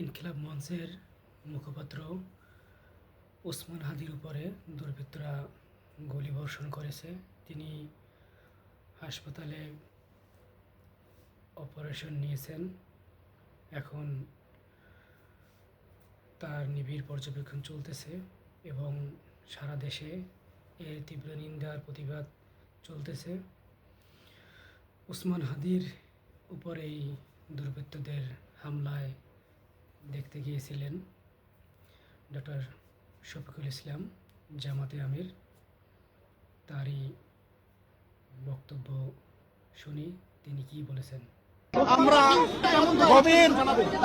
ইনকিলাব মঞ্চের মুখপাত্র ওসমান হাদির উপরে দুর্বৃত্তরা গুলিবর্ষণ করেছে। তিনি হাসপাতালে অপারেশন নিয়েছেন। এখন তার নিবিড় পর্যবেক্ষণ চলতেছে এবং সারা দেশে এর তীব্র নিন্দার প্রতিবাদ চলতেছে। ওসমান হাদির উপর এই দুর্বৃত্তদের হামলায় দেখতে গিয়েছিলেন ডক্টর শফিকুল ইসলাম, জামাতে আমির। তারই বক্তব্য শুনি, তিনি কি বলেছেন। আমরা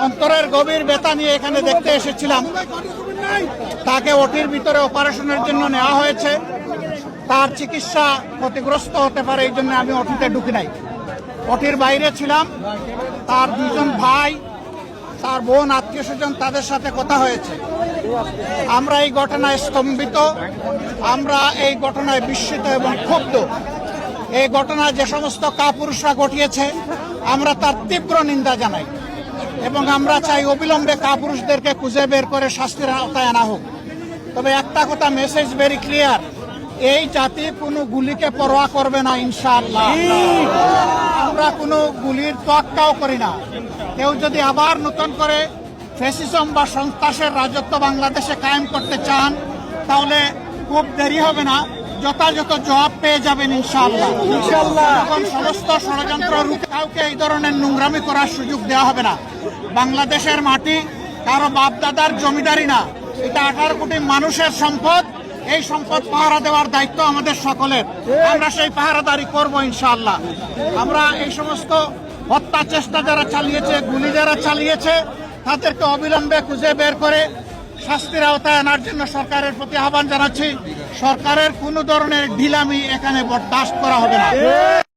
অন্তরের গভীর ব্যথা নিয়ে এখানে দেখতে এসেছিলাম। তাকে ওটির ভিতরে অপারেশনের জন্য নেওয়া হয়েছে। তার চিকিৎসা ক্ষতিগ্রস্ত হতে পারে, এই জন্য আমি ওটিতে ঢুকি নাই, ওটির বাইরে ছিলাম। তার দুজন ভাই, তার বোন, আত্মীয় স্বজন, তাদের সাথে কথা হয়েছে। আমরা এই ঘটনায় স্তম্ভিত, আমরা এই ঘটনায় বিস্মিত এবং ক্ষুব্ধ। এই ঘটনা যে সমস্ত কাপুরুষরা ঘটিয়েছে, আমরা তার তীব্র নিন্দা জানাই এবং আমরা চাই অবিলম্বে কাপুরুষদেরকে খুঁজে বের করে শাস্তির আওতায় আনা হোক। তবে একটা কথা, মেসেজ ভেরি ক্লিয়ার, এই জাতি কোনো গুলিকে পরোয়া করবে না ইনশাআল্লাহ। আমরা কোনো গুলির তোয়াক্কাও করি না। কেউ যদি আবার নতুন করে ফ্যাসিজম বা সন্ত্রাসের রাজত্ব বাংলাদেশে কায়েম করতে চান, তাহলে খুব দেরি হবে না, যথাযথ জবাব পেয়ে যাবেন ইনশাআল্লাহ। এখন সমস্ত ষড়যন্ত্র রুখে কাউকে এই ধরনের নোংরামি করার সুযোগ দেওয়া হবে না। বাংলাদেশের মাটি কারো বাপদাদার জমিদারি না, এটা 18 কোটি মানুষের সম্পদ। এই সম্পদ পাহারা দেওয়ার দায়িত্ব আমাদের সকলের। আমরা সেই পাহারাদারি করব ইনশাআল্লাহ। আমরা এই সমস্ত হত্যা চেষ্টা যারা চালিয়েছে, গুলি যারা চালিয়েছে, তাদেরকে অবিলম্বে খুঁজে বের করে শাস্তির আওতায় আনার জন্য সরকারের প্রতি আহ্বান জানাচ্ছি। সরকারের কোনো ধরনের ঢিলামি এখানে বরদাস্ত করা হবে না।